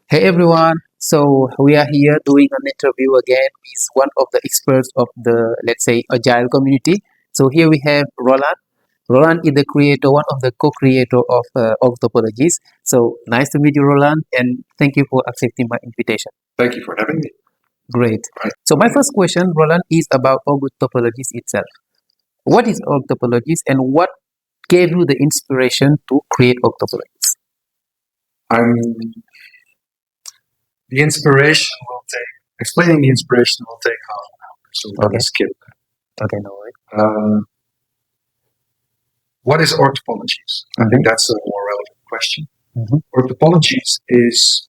Hey everyone, so we are here doing an interview again with one of the experts of the, let's say, agile community. So here we have Roland. Roland is the creator, one of the co-creator of OrgTopologies. So nice to meet you, Roland, and thank you for accepting my invitation. Thank you for having me. Great. Right. So my first question, Roland, is about OrgTopologies itself. What is OrgTopologies and what gave you the inspiration to create OrgTopologies? The inspiration will take, explaining the inspiration will take half an hour, so we're going to skip that. Okay, no worries. What is OrgTopologies? I think that's a more relevant question. OrgTopologies is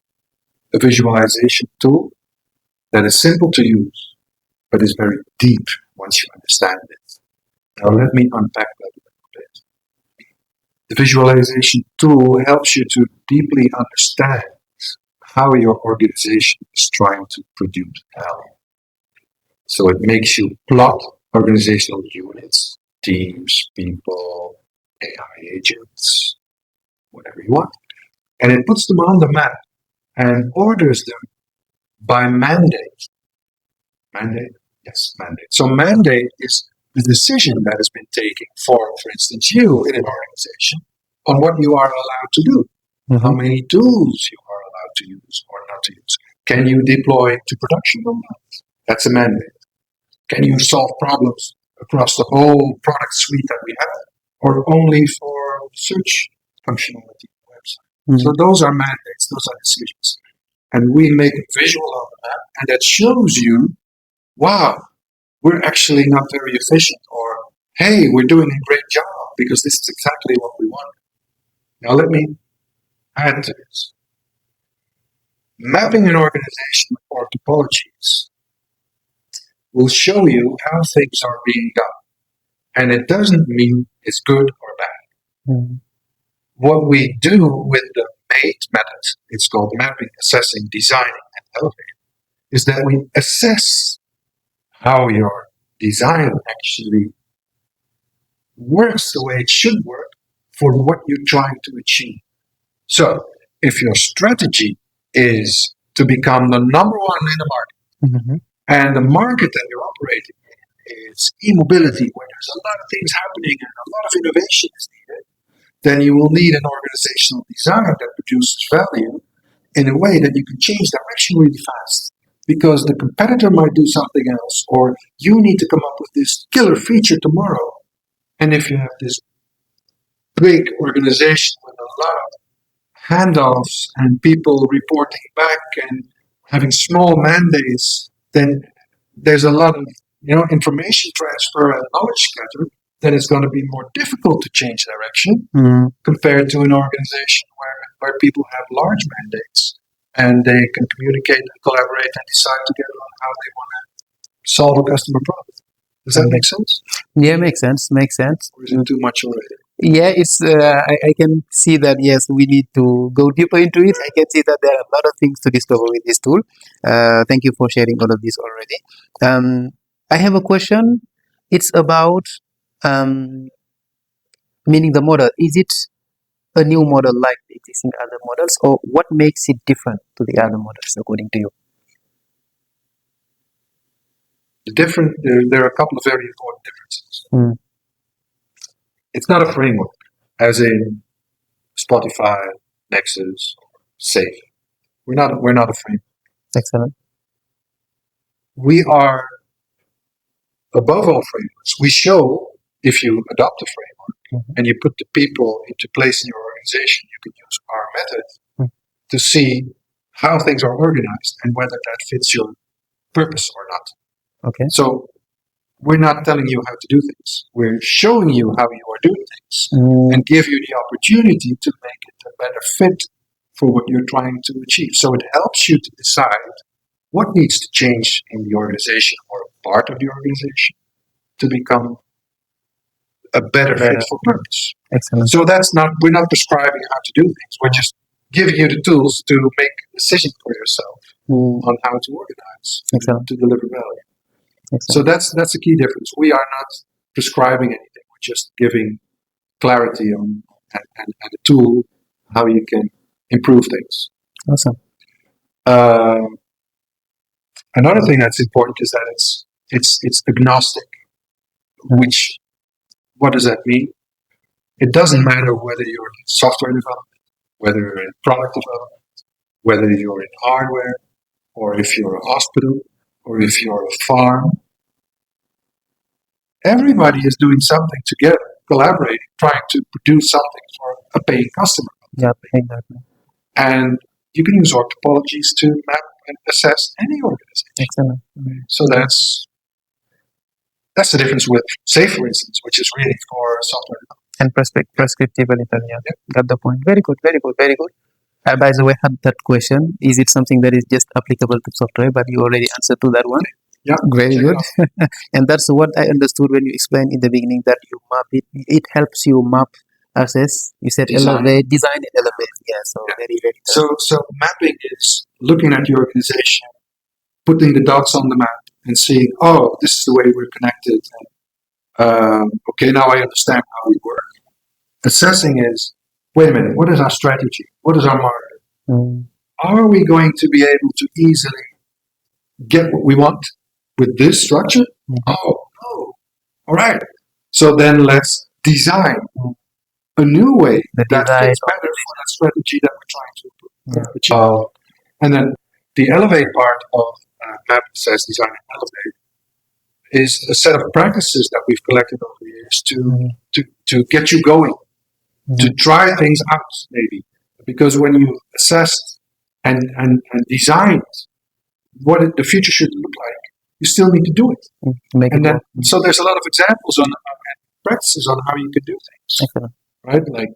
a visualization tool that is simple to use, but is very deep once you understand it. Now let me unpack that a little bit. The visualization tool helps you to deeply understand how your organization is trying to produce value. So it makes you plot organizational units, teams, people, AI agents, whatever you want. And it puts them on the map and orders them by mandate. Mandate? Yes, mandate. So mandate is the decision that has been taken for instance, you in an organization on what you are allowed to do. How many tools you are allowed to use or not to use. Can you deploy to production or not? That's a mandate. Can you solve problems across the whole product suite that we have, or only for search functionality on the website? So those are mandates, those are decisions. And we make a visual on that, and that shows you, wow, we're actually not very efficient, or hey, we're doing a great job because this is exactly what we want. Now let me add to this. Mapping an organization with OrgTopologies will show you how things are being done. And it doesn't mean it's good or bad. What we do with the MATE method, it's called mapping, assessing, designing, and elevating, is that we assess how your design actually works the way it should work for what you're trying to achieve. So, if your strategy is to become the number one in the market, and the market that you're operating in is e-mobility, where there's a lot of things happening and a lot of innovation is needed, then you will need an organizational design that produces value in a way that you can change direction really fast. Because the competitor might do something else, or you need to come up with this killer feature tomorrow. And if you have this big organization with a lot of handoffs and people reporting back and having small mandates, then there's a lot of information transfer and knowledge gather that is going to be more difficult to change direction compared to an organization where people have large mandates and they can communicate and collaborate and decide together on how they want to solve a customer problem. Does that make sense? Yeah, makes sense. Or is it too much already? Yeah, it's. I can see that. Yes, we need to go deeper into it. I can see that there are a lot of things to discover with this tool. Thank you for sharing all of this already. I have a question. It's about meaning the model. Is it a new model like the existing other models, or what makes it different to the other models according to you? There are a couple of very important differences. It's not a framework, as in Spotify, Nexus, Safe. We're not a framework. Excellent. We are above all frameworks. We show if you adopt a framework and you put the people into place in your organization, you can use our method to see how things are organized and whether that fits your purpose or not. Okay. So we're not telling you how to do things. We're showing you how you are doing things and give you the opportunity to make it a better fit for what you're trying to achieve. So it helps you to decide what needs to change in the organization or a part of the organization to become a better fit for purpose. Excellent. So we're not prescribing how to do things. We're just giving you the tools to make a decision for yourself on how to organize to deliver value. So that's a key difference. We are not prescribing anything. We're just giving clarity on and a tool how you can improve things. Awesome. Another thing that's important is that it's agnostic. Which, what does that mean? It doesn't matter whether you're in software development, whether you're in product development, whether you're in hardware, or if you're a hospital, or if you're a farm. Everybody is doing something together, collaborating, trying to produce something for a paying customer. Yeah, exactly. And you can use OrgTopologies to map and assess any organization. Excellent. So that's the difference with SAFe, for instance, which is really for software development. And prescriptive Italian. Yeah. Got the point. Very good, very good, very good. By the way, I had that question. Is it something that is just applicable to software? But you already answered to that one. Yeah. Very good. And that's what I understood when you explained in the beginning that you map it. It helps you map, assess. You said elevate, design and elevate. Yeah. So very, very good. So mapping is looking at your organization, putting the dots on the map, and seeing, oh, this is the way we're connected. Okay, now I understand how we work. Assessing is, wait a minute, what is our strategy? What is our market? Are we going to be able to easily get what we want with this structure? Oh, no. All right. So then let's design a new way that fits better for that strategy that we're trying to achieve. And then the elevate part of map, assess, design, and elevate is a set of practices that we've collected over the years to get you going, to try things out, maybe. Because when you assess and design what the future should look like, you still need to do it. So there's a lot of examples on practices on how you can do things, right? Like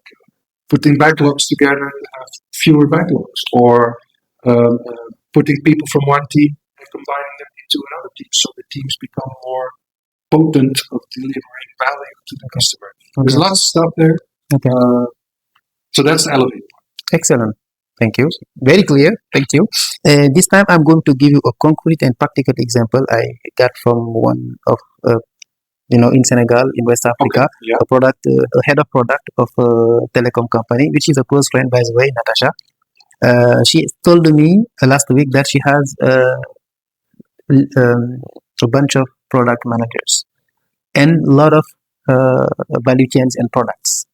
putting backlogs together to have fewer backlogs, or putting people from one team and combining them into another team, so the teams become more potent of delivering value to the customer. There's lots of stuff there. So that's the elevate part. Excellent. Thank you. Very clear. Thank you. This time I'm going to give you a concrete and practical example I got from one of, in Senegal, in West Africa, a head of product of a telecom company, which is a close friend, by the way, Natasha. She told me last week that she has a bunch of product managers and a lot of value chains and products.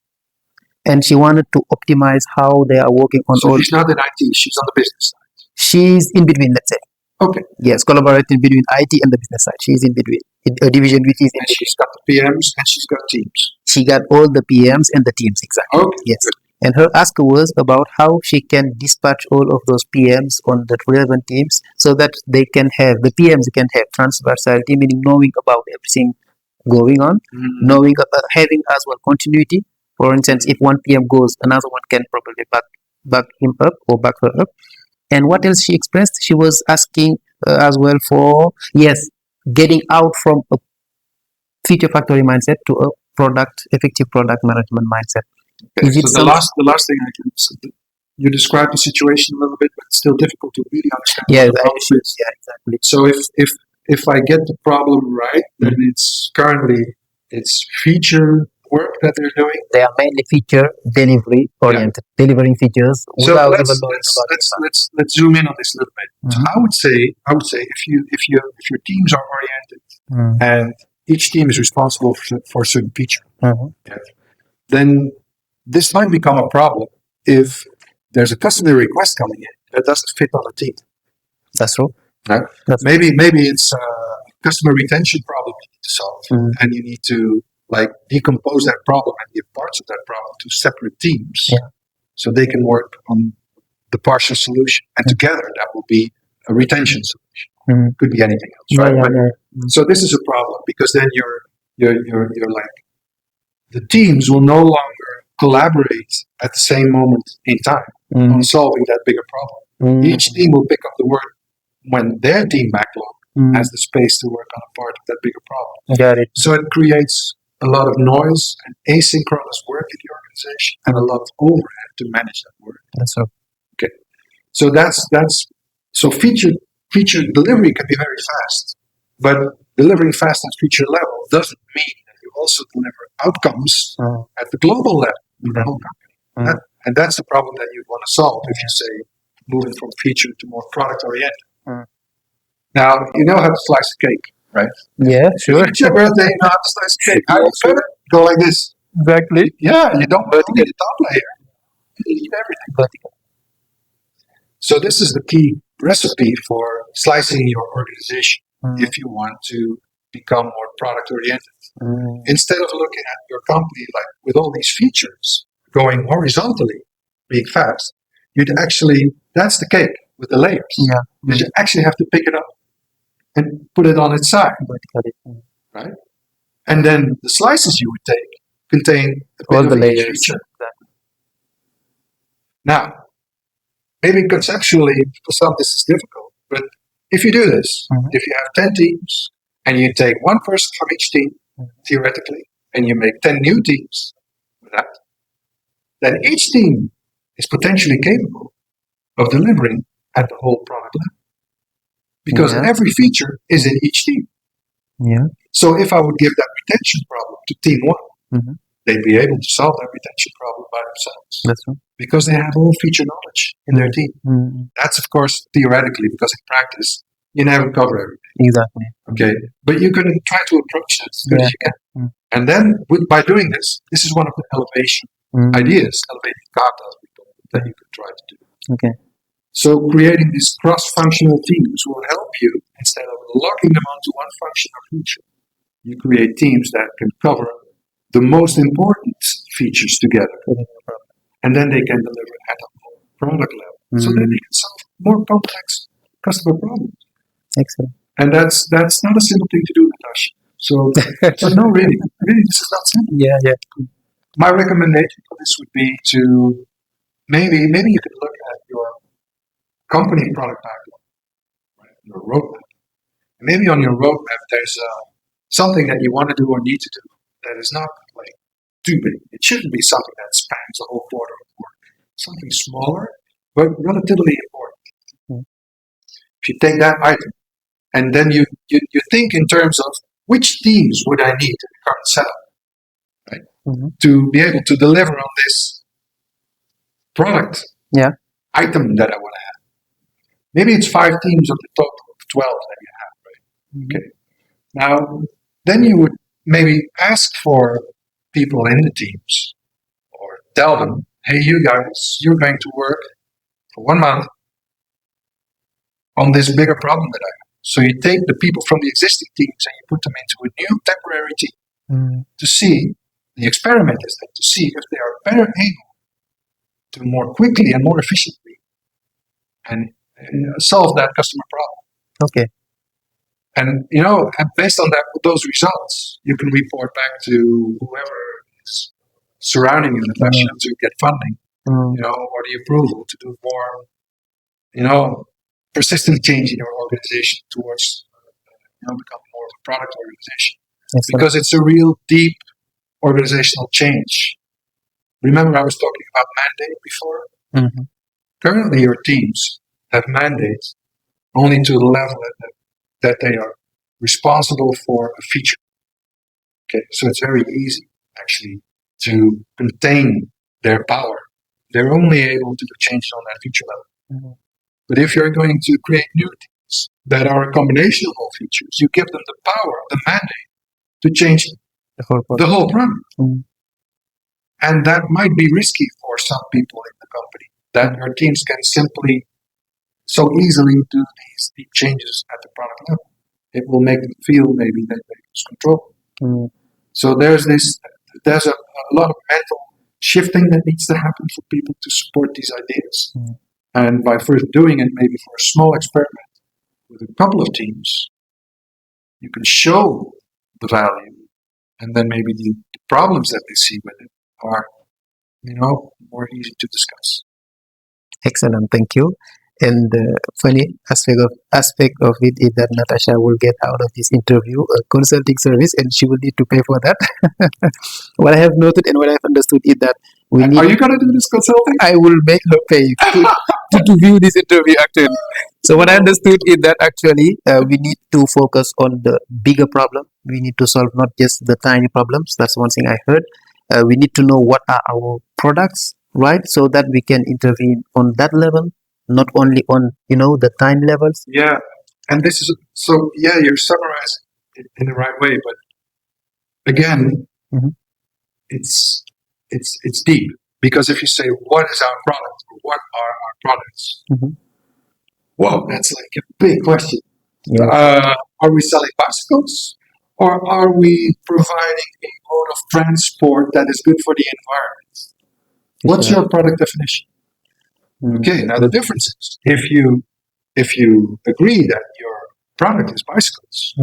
And she wanted to optimize how they are working on all. She's not in IT, she's on the business side. She's in between, let's say. Okay. Yes, collaborating between IT and the business side. She's in between. A division which is in between. She's got the PMs and she's got teams. She got all the PMs and the teams, exactly. Okay. Yes. And her ask was about how she can dispatch all of those PMs on the relevant teams so that the PMs can have transversality, meaning knowing about everything going on, knowing, having as well continuity. For instance, if one PM goes, another one can probably back him up or back her up. And what else she expressed? She was asking as well for, getting out from a feature factory mindset to a effective product management mindset. Okay, so the last thing I can say, you described the situation a little bit, but it's still difficult to really understand. Yeah, exactly. So if I get the problem right, then it's feature work that they're doing. They are mainly feature delivery oriented, delivering features. So let's zoom in on this a little bit. So I would say if your teams are oriented and each team is responsible for a certain feature, then this might become a problem if there's a customer request coming in that doesn't fit on a team. That's true. Right? Maybe it's a customer retention problem you need to solve, and you need to decompose that problem and give parts of that problem to separate teams, so they can work on the partial solution, and together that will be a retention solution. Could be anything else, right? So this is a problem because then you're like, the teams will no longer collaborate at the same moment in time on solving that bigger problem. Each team will pick up the work when their team backlog has the space to work on a part of that bigger problem. Got it. So it creates a lot of noise and asynchronous work in the organization and a lot of overhead to manage that work. That's so. Okay. So so feature delivery can be very fast, but delivering fast at feature level doesn't mean that you also deliver outcomes at the global level in the whole company. And that's the problem that you want to solve if you say, moving from feature to more product oriented. Now, you know how to slice a cake, right? Yeah, sure. It's your birthday, you know how to slice a cake. How you do it? Go like this. Exactly. Yeah, you don't only the top layer, you eat everything. Vertical. So this is the key recipe for slicing your organization if you want to become more product oriented. Instead of looking at your company like with all these features going horizontally, being fast, you'd actually, that's the cake with the layers. Yeah. You actually have to pick it up and put it on its side. Vertically. Right? And then the slices you would take contain All the each layers. feature. Now, maybe conceptually, for some this is difficult, but if you do this, if you have 10 teams and you take one person from each team, theoretically, and you make 10 new teams with that, then each team is potentially capable of delivering at the whole product level. Because every feature is in each team. Yeah. So if I would give that retention problem to team one, they'd be able to solve that retention problem by themselves. That's right. Because they have all feature knowledge in their team. That's, of course, theoretically, because in practice, you never cover everything. Exactly. Okay? But you can try to approach that as good as you can. And then, by doing this is one of the elevation ideas, elevating katas, that you could try to do. Okay. So creating these cross-functional teams will help you, instead of locking them onto one function or feature, you create teams that can cover the most important features together. And then they can deliver at a product level, so that they can solve more complex customer problems. Excellent. And that's not a simple thing to do, Natasha. So no, really, this is not simple. Yeah. My recommendation for this would be to maybe you could look at your company product backlog, right? Your roadmap. Maybe on your roadmap there's something that you want to do or need to do that is not like too big. It shouldn't be something that spans a whole quarter of work. Something smaller, but relatively important. If you take that item and then you think in terms of which teams would I need in the current setup, right? To be able to deliver on this product item that I want to have. Maybe it's 5 teams of the total of 12 that you have, right? Okay. Now, then you would maybe ask for people in the teams or tell them, hey, you guys, you're going to work for 1 month on this bigger problem that I have. So you take the people from the existing teams and you put them into a new temporary team to see, the experiment is that to see if they are better able to more quickly and more efficiently and solve that customer problem. Okay. And, and based on those results, you can report back to whoever is surrounding you to get funding, or the approval to do more, persistent change in your organization towards, become more of a product organization. Because it's a real deep organizational change. Remember I was talking about mandate before? Currently your teams have mandates only to the level that they are responsible for a feature. Okay, so it's very easy actually to contain their power. They're only able to do changes on that feature level. But if you're going to create new teams that are a combination of all features, you give them the power, the mandate to change the whole product. And that might be risky for some people in the company, that your teams can simply so easily do these deep changes at the product level. It will make them feel maybe that they lose control. So there's a lot of mental shifting that needs to happen for people to support these ideas. And by first doing it maybe for a small experiment with a couple of teams, you can show the value, and then maybe the problems that they see with it are, more easy to discuss. Excellent, thank you. And the funny aspect of it is that Natasha will get out of this interview a consulting service, and she will need to pay for that. What I have noted and what I have understood is that Are you going to do this consulting? I will make her pay to view this interview actually. So what I understood is that actually we need to focus on the bigger problem. We need to solve not just the tiny problems. That's one thing I heard. We need to know what are our products, right? So that we can intervene on that level. not only on the time levels. Yeah, and this is so. Yeah, you're summarizing it in the right way, but again, Mhm. it's deep, because if you say what is our product, or what are our products, Mhm. well, that's like a big question. Yeah. Are we selling bicycles, or are we providing a mode of transport that is good for the environment? What's your product definition? Okay, now the difference is if you agree that your product is bicycles,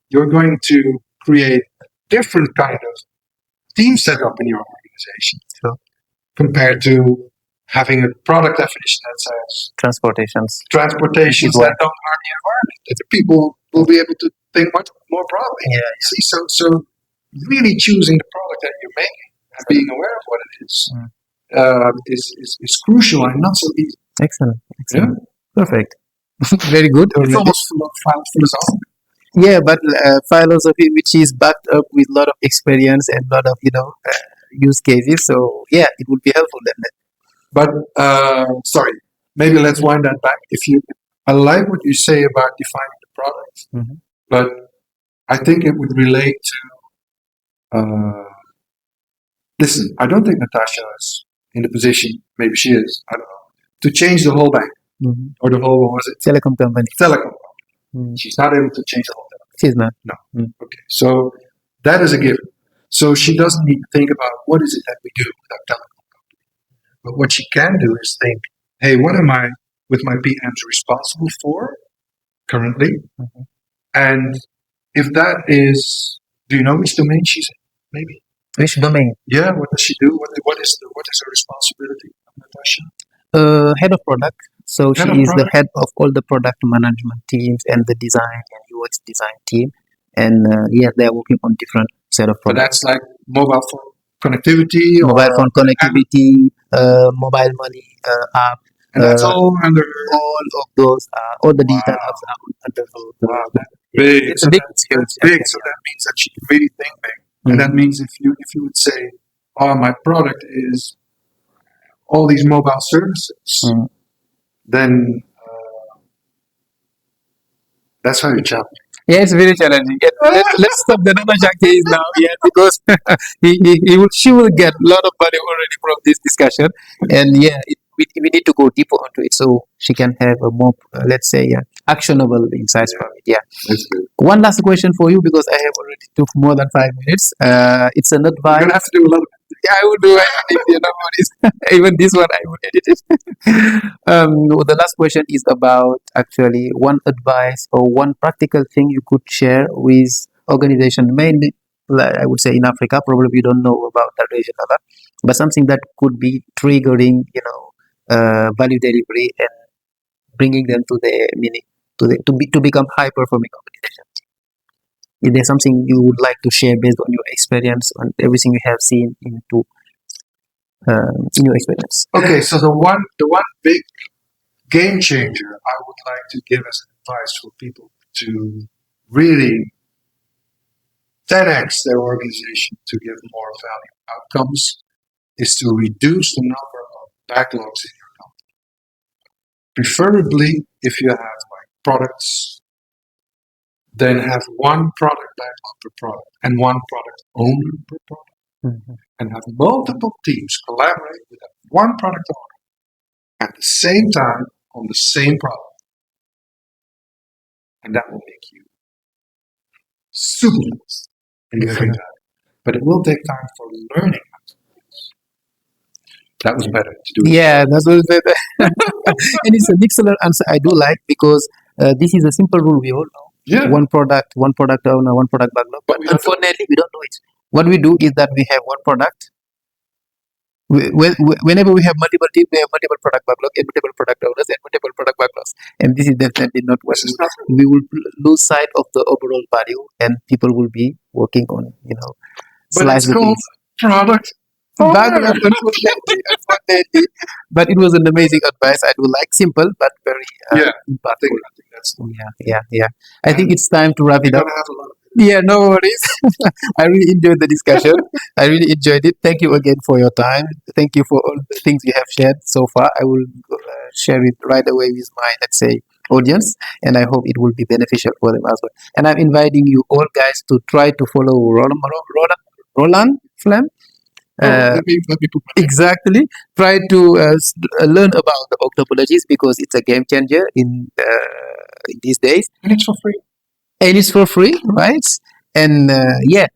you're going to create a different kind of team setup in your organization, compared to having a product definition that says transportations that don't harm the environment. That the people will be able to think much more broadly. See, so really choosing the product that you're making and being aware of what it is crucial and not so easy. Excellent. Yeah? Perfect. Very good. It's almost philosophical. Yeah, but philosophy which is backed up with a lot of experience and a lot of use cases. So yeah, it would be helpful then. But sorry, maybe let's wind that back. I like what you say about defining the product, but I think it would relate to. Listen, I don't think Natasha is in the position. Maybe she is. I don't know. To change the whole bank or the whole, what was it? Telecom company. Telecom. She's not able to change the whole thing. She's not. No. Okay. So that is a given. So she doesn't need to think about what is it that we do with our telecom company. But what she can do is think, hey, what am I with my PMs responsible for currently? And if that is, do you know which domain she's in? Maybe. Which domain? Yeah. What does she do? What is her responsibility, Natasha? Head of product. So she is the head of all the product management teams and the design and UX design team. And yeah, they are working on different set of products. But that's like mobile phone connectivity, mobile money app. And that's all under all of those. All the digital apps are under her. Wow, that's big. It's big. It's huge. Big. So that means that she can really think big. And that means if you would say, "Oh, my product is all these mobile services," then that's very challenging. Yeah, it's very challenging. Let's stop the Natasha case now. Yeah, because she will get a lot of value already from this discussion, and yeah, we need to go deeper onto it so she can have a more, let's say, actionable insights from it. Yeah. That's good. One last question for you, because I have already took more than 5 minutes. It's an advice. You're gonna have to do a lot of it. Yeah, I would do it. Even this one, I would edit it. The last question is about actually one advice or one practical thing you could share with organization, mainly, like I would say in Africa. Probably you don't know about that region a lot, but something that could be triggering, value delivery and bringing them to the meaning to become high performing organization. Is there something you would like to share based on your experience and everything you have seen in your experience? Okay, so the one big game changer I would like to give as advice for people to really 10x their organization to give more value outcomes is to reduce the number of backlogs in your company. Preferably, if you have like products, then have one product backlog per product and one product owner per product, and have multiple teams collaborate with that one product owner at the same time on the same product. And that will make you super fast in doing that. But it will take time for learning how to do this. That was better to do. Yeah, that was better. And it's an excellent answer. I do like, because this is a simple rule we all know. Yeah. One product owner, one product backlog. But unfortunately, we don't know it. What we do is that we have one product. Whenever we have multiple teams, we have multiple product backlog and multiple product owners and multiple product backlogs. And this is definitely not what we will lose sight of the overall value, and people will be working on, but it's called product backlog. Unfortunately. But it was an amazing advice. I do like, simple but very impactful. I think that's Yeah. I think it's time to wrap it up. Yeah, no worries. I really enjoyed the discussion. I really enjoyed it. Thank you again for your time. Thank you for all the things you have shared so far. I will share it right away with my, let's say, audience, and I hope it will be beneficial for them as well. And I'm inviting you all guys to try to follow Roland Flemm. Let me put my Exactly. Try to learn about the OrgTopologies, because it's a game changer in these days, and it's for free. and it's for free, right? And yeah,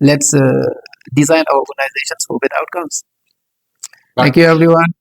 let's design our organizations for better outcomes. Bye. Thank you, everyone.